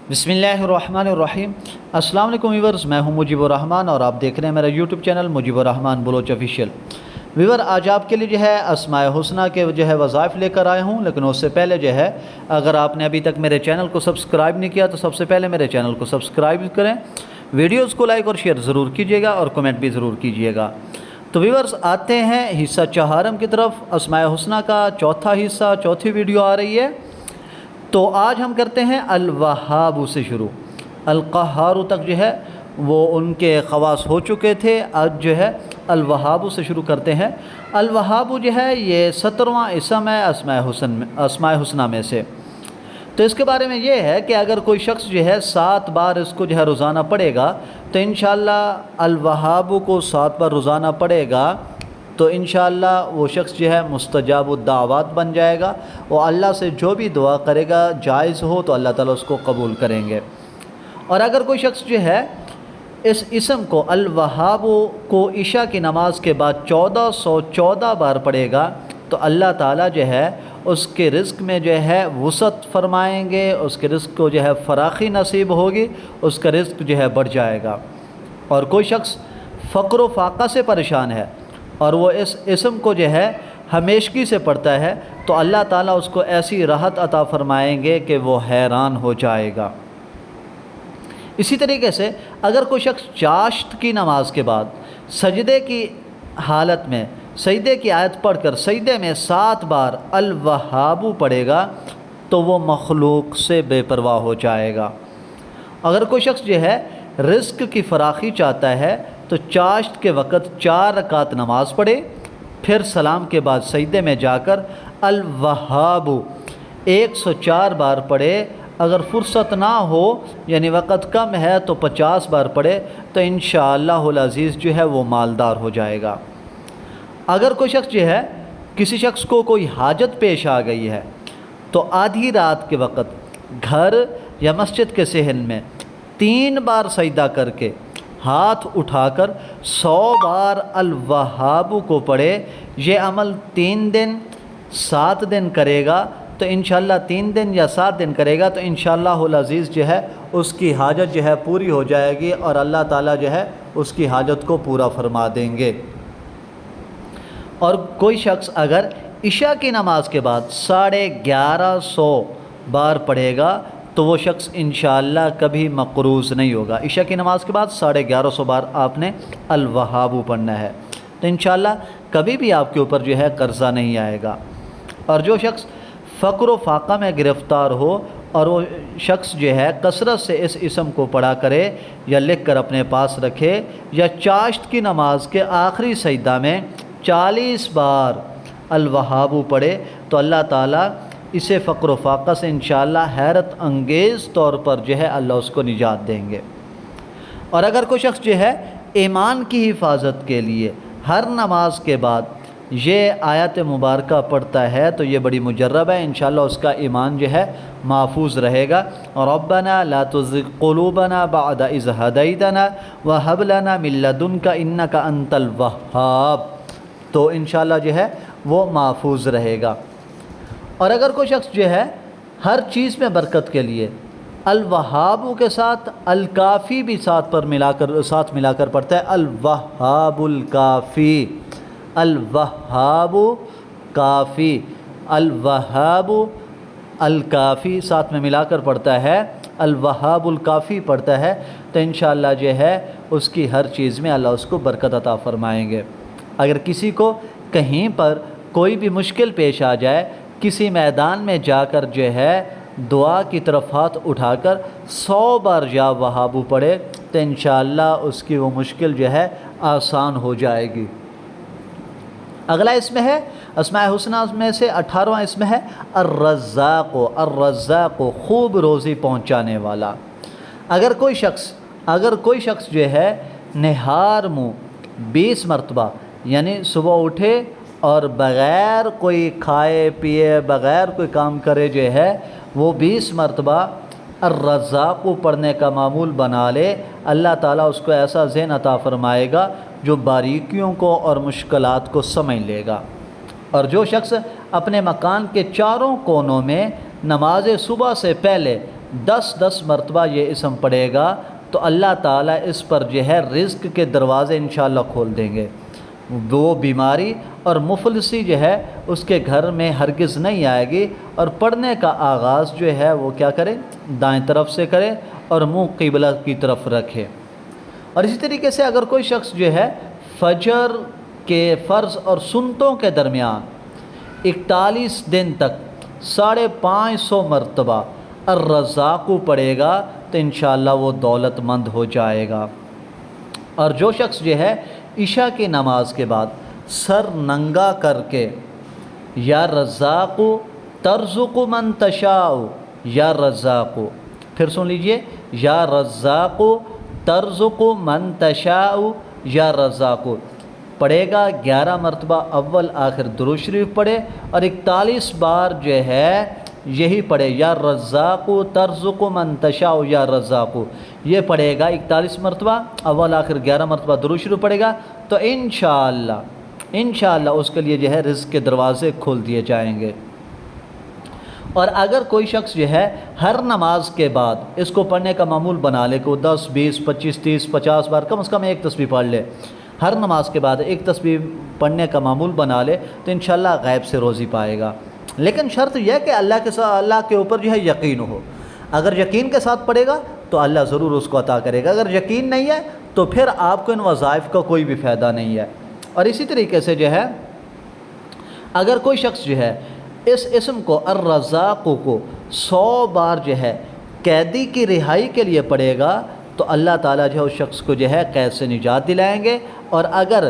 بسم اللہ الرحمن الرحیم۔ السلام علیکم ویورز، میں ہوں مجیب الرحمن اور آپ دیکھ رہے ہیں میرا یوٹیوب چینل مجیب الرحمن بلوچ آفیشیل۔ ویور، آج آپ کے لیے جو ہے اسماء حسنہ کے جو ہے وظائف لے کر آیا ہوں، لیکن اس سے پہلے جو ہے اگر آپ نے ابھی تک میرے چینل کو سبسکرائب نہیں کیا تو سب سے پہلے میرے چینل کو سبسکرائب کریں، ویڈیوز کو لائک اور شیئر ضرور کیجیے گا اور کمنٹ بھی ضرور کیجیے گا۔ تو ویورز، آتے ہیں حصہ چہارم کی طرف۔ اسماء حسنہ کا چوتھا حصہ، چوتھی ویڈیو آ رہی ہے۔ تو آج ہم کرتے ہیں الوہاب سے شروع۔ القہار تک جو ہے وہ ان کے خواص ہو چکے تھے، آج جو ہے الوہاب سے شروع کرتے ہیں۔ الوہاب جو ہے یہ 17واں اسم ہے اسماء حسنہ میں سے۔ تو اس کے بارے میں یہ ہے کہ اگر کوئی شخص جو ہے 7 بار اس کو جو ہے روزانہ پڑھے گا تو انشاءاللہ الوہاب کو 7 بار روزانہ پڑھے گا تو انشاءاللہ وہ شخص جو ہے مستجاب الدعوات بن جائے گا، اور اللہ سے جو بھی دعا کرے گا جائز ہو تو اللہ تعالیٰ اس کو قبول کریں گے۔ اور اگر کوئی شخص جو ہے اس اسم کو الوہاب کو عشاء کی نماز کے بعد 1414 بار پڑھے گا تو اللہ تعالیٰ جو ہے اس کے رزق میں جو ہے وسعت فرمائیں گے، اس کے رزق کو جو ہے فراخی نصیب ہوگی، اس کا رزق جو ہے بڑھ جائے گا۔ اور کوئی شخص فقر و فاقہ سے پریشان ہے اور وہ اس اسم کو جو ہے ہمیشگی سے پڑھتا ہے تو اللہ تعالیٰ اس کو ایسی راحت عطا فرمائیں گے کہ وہ حیران ہو جائے گا۔ اسی طریقے سے اگر کوئی شخص چاشت کی نماز کے بعد سجدے کی حالت میں سجدے کی آیت پڑھ کر سجدے میں 7 بار الوہاب پڑھے گا تو وہ مخلوق سے بے پرواہ ہو جائے گا۔ اگر کوئی شخص جو ہے رزق کی فراخی چاہتا ہے تو چاشت کے وقت 4 رکعت نماز پڑھے، پھر سلام کے بعد سجدے میں جا کر الوہاب 104 بار پڑھے۔ اگر فرصت نہ ہو یعنی وقت کم ہے تو 50 بار پڑھے تو انشاءاللہ العزیز جو ہے وہ مالدار ہو جائے گا۔ اگر کوئی شخص جو ہے کسی شخص کو کوئی حاجت پیش آ گئی ہے تو آدھی رات کے وقت گھر یا مسجد کے صحن میں 3 بار سجدہ کر کے ہاتھ اٹھا کر 100 بار الوہاب کو پڑھے۔ یہ عمل 3 دن 7 دن کرے گا تو انشاءاللہ 3 دن یا 7 دن کرے گا تو انشاءاللہ العزیز جو ہے اس کی حاجت جو ہے پوری ہو جائے گی اور اللہ تعالیٰ جو ہے اس کی حاجت کو پورا فرما دیں گے۔ اور کوئی شخص اگر عشاء کی نماز کے بعد 1150 بار پڑھے گا تو وہ شخص انشاءاللہ کبھی مقروض نہیں ہوگا۔ عشاء کی نماز کے بعد 1150 بار آپ نے الوہاب پڑھنا ہے تو انشاءاللہ کبھی بھی آپ کے اوپر جو ہے قرضہ نہیں آئے گا۔ اور جو شخص فقر و فاقہ میں گرفتار ہو اور وہ شخص جو ہے کثرت سے اس اسم کو پڑھا کرے یا لکھ کر اپنے پاس رکھے یا چاشت کی نماز کے آخری سجدہ میں 40 بار الوہاب پڑھے تو اللہ تعالیٰ اسے فقر و فاقہ سے انشاءاللہ حیرت انگیز طور پر جو ہے اللہ اس کو نجات دیں گے۔ اور اگر کوئی شخص جو ہے ایمان کی حفاظت کے لیے ہر نماز کے بعد یہ آیت مبارکہ پڑھتا ہے تو یہ بڑی مجرب ہے، انشاءاللہ اس کا ایمان جو ہے محفوظ رہے گا۔ ربنا لا تزغ قلوبنا بعد اذ ہدیتنا وہب لنا من لدنک انک انت الوہاب، تو انشاءاللہ جو ہے وہ محفوظ رہے گا۔ اور اگر کوئی شخص جو ہے ہر چیز میں برکت کے لیے الوہاب کے ساتھ الکافی بھی ساتھ ملا کر پڑھتا ہے، الوہاب الکافی، الوہاب کافی، الوہاب الکافی ساتھ میں ملا کر پڑھتا ہے، الوہاب الکافی پڑھتا ہے تو انشاءاللہ جو ہے اس کی ہر چیز میں اللہ اس کو برکت عطا فرمائیں گے۔ اگر کسی کو کہیں پر کوئی بھی مشکل پیش آ جائے، کسی میدان میں جا کر جو ہے دعا کی طرف ہاتھ اٹھا کر 100 بار یا وہاب پڑھے تو انشاءاللہ اس کی وہ مشکل جو ہے آسان ہو جائے گی۔ اگلا اسم ہے اسماء حسنہ میں سے 18واں اسم ہے الرزاق۔ الرزاق خوب روزی پہنچانے والا۔ اگر کوئی شخص جو ہے نہار منہ 20 مرتبہ یعنی صبح اٹھے اور بغیر کوئی کھائے پیے بغیر کوئی کام کرے جو ہے وہ 20 مرتبہ الرزاق پڑھنے کا معمول بنا لے، اللہ تعالیٰ اس کو ایسا ذہن عطا فرمائے گا جو باریکیوں کو اور مشکلات کو سمجھ لے گا۔ اور جو شخص اپنے مکان کے چاروں کونوں میں نماز صبح سے پہلے 10 مرتبہ یہ اسم پڑھے گا تو اللہ تعالیٰ اس پر جو ہے رزق کے دروازے انشاءاللہ کھول دیں گے. وہ بیماری اور مفلسی جو ہے اس کے گھر میں ہرگز نہیں آئے گی. اور پڑھنے کا آغاز جو ہے وہ کیا کرے؟ دائیں طرف سے کرے اور منہ قبلہ کی طرف رکھے. اور اسی طریقے سے اگر کوئی شخص جو ہے فجر کے فرض اور سنتوں کے درمیان 41 دن تک 550 مرتبہ الرزاق پڑھے گا تو انشاءاللہ وہ دولت مند ہو جائے گا. اور جو شخص جو ہے عشاء کی نماز کے بعد سر ننگا کر کے یا رزاق ترزق من تشاء یا رزاق، پھر سن لیجئے، یا رزاق ترزق من تشاء یا رزاق پڑھے گا. 11 مرتبہ اول آخر درود شریف پڑھے اور 41 بار جو ہے یہی پڑھے، یا رزاق ترزق من تشاء یا رزاق. یہ پڑھے گا 41 مرتبہ اول آخر 11 مرتبہ درود شریف پڑھے گا تو انشاءاللہ اس کے لیے جو ہے رزق کے دروازے کھول دیے جائیں گے. اور اگر کوئی شخص جو ہے ہر نماز کے بعد اس کو پڑھنے کا معمول بنا لے کہ وہ 10 20 25 30 50 بار کم از کم ایک تسبیح پڑھ لے، ہر نماز کے بعد ایک تسبیح پڑھنے کا معمول بنا لے تو انشاءاللہ غیب سے روزی پائے گا. لیکن شرط یہ کہ اللہ کے اوپر جو ہے یقین ہو. اگر یقین کے ساتھ پڑھے گا تو اللہ ضرور اس کو عطا کرے گا. اگر یقین نہیں ہے تو پھر آپ کو ان وظائف کا کوئی بھی فائدہ نہیں ہے. اور اسی طریقے سے جو ہے اگر کوئی شخص جو ہے اس اسم کو الرزاق کو 100 بار جو ہے قیدی کی رہائی کے لیے پڑھے گا تو اللہ تعالیٰ جو ہے اس شخص کو جو ہے قید سے نجات دلائیں گے. اور اگر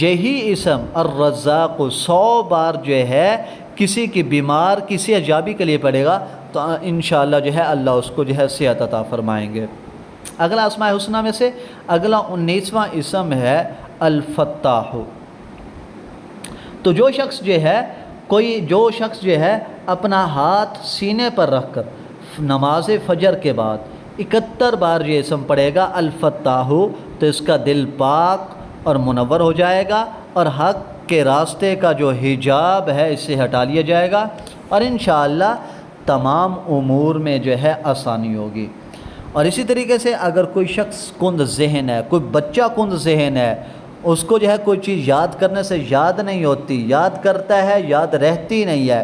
یہی اسم الرزاق 100 بار جو ہے کسی کی بیمار کسی اجابی کے لیے پڑھے گا تو انشاءاللہ جو ہے اللہ اس کو جو ہے صحت عطا فرمائیں گے. اگلا اسماء الحسنہ میں سے اگلا 19واں اسم ہے الفتاح. تو جو شخص جو ہے اپنا ہاتھ سینے پر رکھ کر نماز فجر کے بعد 71 بار یہ اسم پڑھے گا الفتاح تو اس کا دل پاک اور منور ہو جائے گا اور حق کے راستے کا جو حجاب ہے اس سے ہٹا لیا جائے گا اور انشاءاللہ تمام امور میں جو ہے آسانی ہوگی. اور اسی طریقے سے اگر کوئی شخص کند ذہن ہے، کوئی بچہ کند ذہن ہے، اس کو جو ہے کوئی چیز یاد کرنے سے یاد نہیں ہوتی، یاد کرتا ہے یاد رہتی نہیں ہے،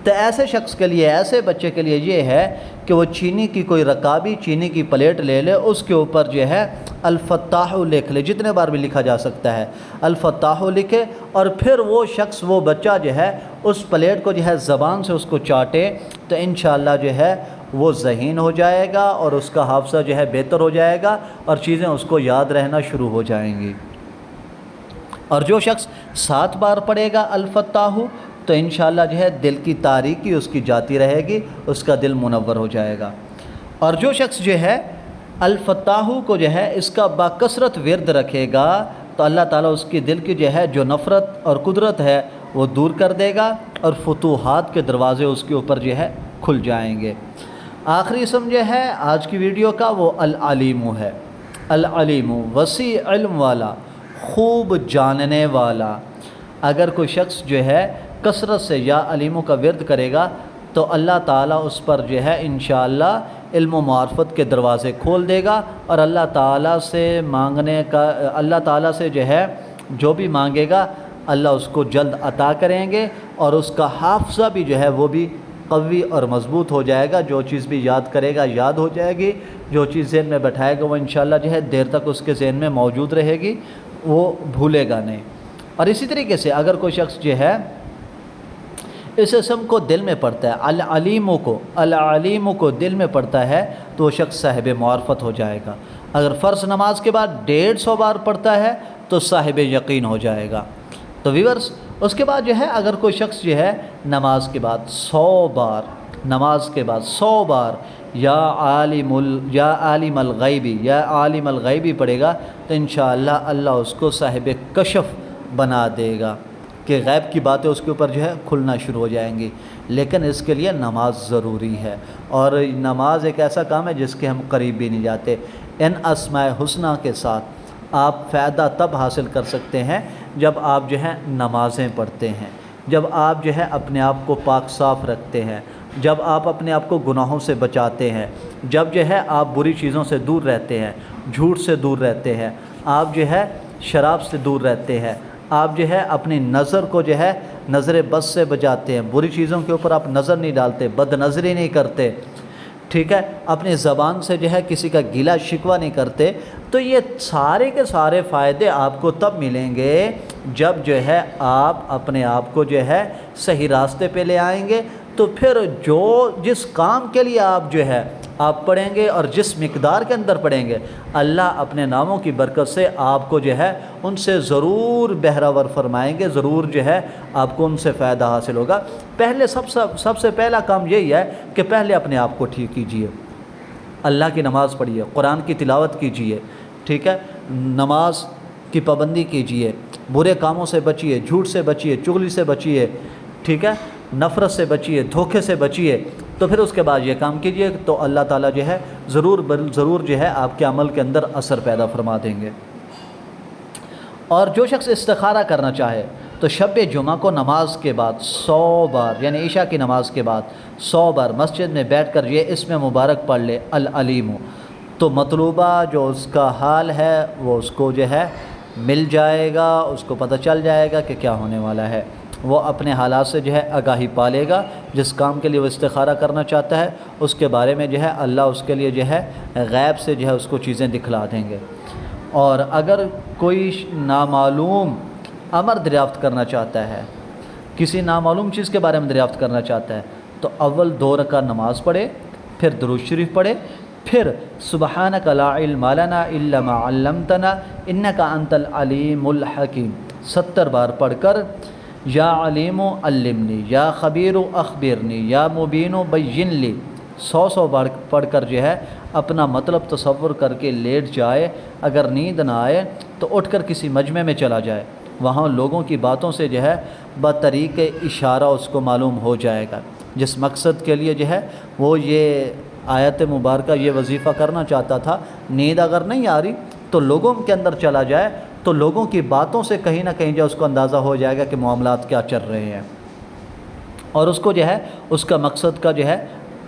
تو ایسے شخص کے لیے، ایسے بچے کے لیے یہ ہے کہ وہ چینی کی کوئی رکابی چینی کی پلیٹ لے لے، اس کے اوپر جو ہے الفتاح لکھ لے، جتنے بار بھی لکھا جا سکتا ہے الفتاح لکھے، اور پھر وہ شخص وہ بچہ جو ہے اس پلیٹ کو جو ہے زبان سے اس کو چاٹے تو انشاءاللہ جو ہے وہ ذہین ہو جائے گا اور اس کا حافظہ جو ہے بہتر ہو جائے گا اور چیزیں اس کو یاد رہنا شروع ہو جائیں گی. اور جو شخص 7 بار پڑھے گا الفتاح تو انشاءاللہ جو ہے دل کی تاریکی اس کی جاتی رہے گی، اس کا دل منور ہو جائے گا. اور جو شخص جو ہے الفتاح کو جو ہے اس کا باکثرت ورد رکھے گا تو اللہ تعالیٰ اس کی دل کی جو ہے جو نفرت اور قدرت ہے وہ دور کر دے گا اور فتوحات کے دروازے اس کے اوپر جو ہے کھل جائیں گے. آخری اسم جو ہے آج کی ویڈیو کا وہ العلیم ہے. العلیم وسیع علم والا، خوب جاننے والا. اگر کوئی شخص جو ہے کثرت سے یا علیموں کا ورد کرے گا تو اللہ تعالیٰ اس پر جو ہے انشاءاللہ علم و معرفت کے دروازے کھول دے گا اور اللہ تعالیٰ سے مانگنے کا، اللہ تعالیٰ سے جو ہے جو بھی مانگے گا اللہ اس کو جلد عطا کریں گے اور اس کا حافظہ بھی جو ہے وہ بھی قوی اور مضبوط ہو جائے گا. جو چیز بھی یاد کرے گا یاد ہو جائے گی، جو چیز ذہن میں بٹھائے گا وہ انشاءاللہ جو ہے دیر تک اس کے ذہن میں موجود رہے گی، وہ بھولے گا نہیں. اور اسی طریقے سے اگر کوئی شخص جو ہے اس اسم کو دل میں پڑھتا ہے، العلیم کو دل میں پڑھتا ہے تو وہ شخص صاحب معرفت ہو جائے گا. اگر فرض نماز کے بعد 150 بار پڑھتا ہے تو صاحب یقین ہو جائے گا. تو ویورز اس کے بعد جو ہے اگر کوئی شخص جو ہے نماز کے بعد 100 بار یا عالم الغیبی پڑھے گا تو انشاءاللہ اللہ اس کو صاحب کشف بنا دے گا کہ غیب کی باتیں اس کے اوپر جو ہے کھلنا شروع ہو جائیں گی. لیکن اس کے لیے نماز ضروری ہے اور نماز ایک ایسا کام ہے جس کے ہم قریب بھی نہیں جاتے. ان اسماء حسنہ کے ساتھ آپ فائدہ تب حاصل کر سکتے ہیں جب آپ جو ہے نمازیں پڑھتے ہیں، جب آپ جو ہے اپنے آپ کو پاک صاف رکھتے ہیں، جب آپ اپنے آپ کو گناہوں سے بچاتے ہیں، جب جو ہے آپ بری چیزوں سے دور رہتے ہیں، جھوٹ سے دور رہتے ہیں، آپ جو ہے شراب سے دور رہتے ہیں، آپ جو ہے اپنی نظر کو جو ہے نظر بد سے بچاتے ہیں، بری چیزوں کے اوپر آپ نظر نہیں ڈالتے، بد نظری نہیں کرتے، ٹھیک ہے، اپنی زبان سے جو ہے کسی کا گلہ شکوہ نہیں کرتے، تو یہ سارے کے سارے فائدے آپ کو تب ملیں گے جب جو ہے آپ اپنے آپ کو جو ہے صحیح راستے پہ لے آئیں گے۔ تو پھر جس کام کے لیے آپ جو ہے آپ پڑھیں گے اور جس مقدار کے اندر پڑھیں گے، اللہ اپنے ناموں کی برکت سے آپ کو جو ہے ان سے ضرور بہراور فرمائیں گے، ضرور جو ہے آپ کو ان سے فائدہ حاصل ہوگا۔ پہلے سب سے پہلا کام یہی ہے کہ پہلے اپنے آپ کو ٹھیک کیجئے، اللہ کی نماز پڑھیے، قرآن کی تلاوت کیجئے، ٹھیک ہے، نماز کی پابندی کیجئے، برے کاموں سے بچیے، جھوٹ سے بچیے، چغلی سے بچیے، ٹھیک ہے، نفرت سے بچیے، دھوکے سے بچیے، تو پھر اس کے بعد یہ کام کیجئے تو اللہ تعالیٰ جو ہے ضرور جو ہے آپ کے عمل کے اندر اثر پیدا فرما دیں گے۔ اور جو شخص استخارہ کرنا چاہے تو شب جمعہ کو نماز کے بعد 100 بار، یعنی عشاء کی نماز کے بعد 100 بار مسجد میں بیٹھ کر یہ اسم مبارک پڑھ لے، العلیم، تو مطلوبہ جو اس کا حال ہے وہ اس کو جو ہے مل جائے گا، اس کو پتہ چل جائے گا کہ کیا ہونے والا ہے، وہ اپنے حالات سے جو ہے آگاہی پالے گا، جس کام کے لیے وہ استخارہ کرنا چاہتا ہے اس کے بارے میں جو ہے اللہ اس کے لیے جو ہے غیب سے جو ہے اس کو چیزیں دکھلا دیں گے۔ اور اگر کوئی نامعلوم امر دریافت کرنا چاہتا ہے، کسی نامعلوم چیز کے بارے میں دریافت کرنا چاہتا ہے، تو اول 2 رکعت نماز پڑھے، پھر درود شریف پڑھے، پھر سبحانک لا علم لنا الا ما علمتنا انک انت العلیم الحکیم 70 بار پڑھ کر یا علیم علمنی، یا خبیر اخبرنی، یا مبین بین لی 100 بار پڑھ کر جو ہے اپنا مطلب تصور کر کے لیٹ جائے۔ اگر نیند نہ آئے تو اٹھ کر کسی مجمع میں چلا جائے، وہاں لوگوں کی باتوں سے جو ہے بطریق اشارہ اس کو معلوم ہو جائے گا جس مقصد کے لیے جو ہے وہ یہ آیت مبارکہ یہ وظیفہ کرنا چاہتا تھا۔ نیند اگر نہیں آ رہی تو لوگوں کے اندر چلا جائے، تو لوگوں کی باتوں سے کہیں نہ کہیں جو اس کو اندازہ ہو جائے گا کہ معاملات کیا چل رہے ہیں، اور اس کو جو ہے اس کا مقصد کا جو ہے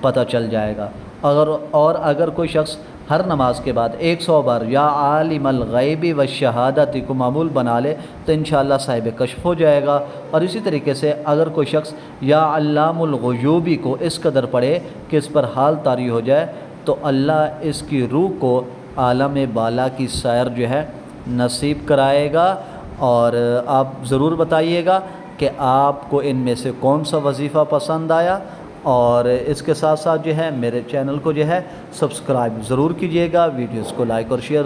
پتہ چل جائے گا۔ اگر کوئی شخص ہر نماز کے بعد 100 بار یا عالم الغیب والشہادت کو معمول بنا لے تو انشاءاللہ صاحب کشف ہو جائے گا۔ اور اسی طریقے سے اگر کوئی شخص یا علام الغیوبی کو اس قدر پڑھے کہ اس پر حال طاری ہو جائے تو اللہ اس کی روح کو عالم بالا کی سیر جو ہے نصیب کرائے گا۔ اور آپ ضرور بتائیے گا کہ آپ کو ان میں سے کون سا وظیفہ پسند آیا، اور اس کے ساتھ ساتھ جو ہے میرے چینل کو جو ہے سبسکرائب ضرور کیجیے گا، ویڈیوز کو لائک اور شیئر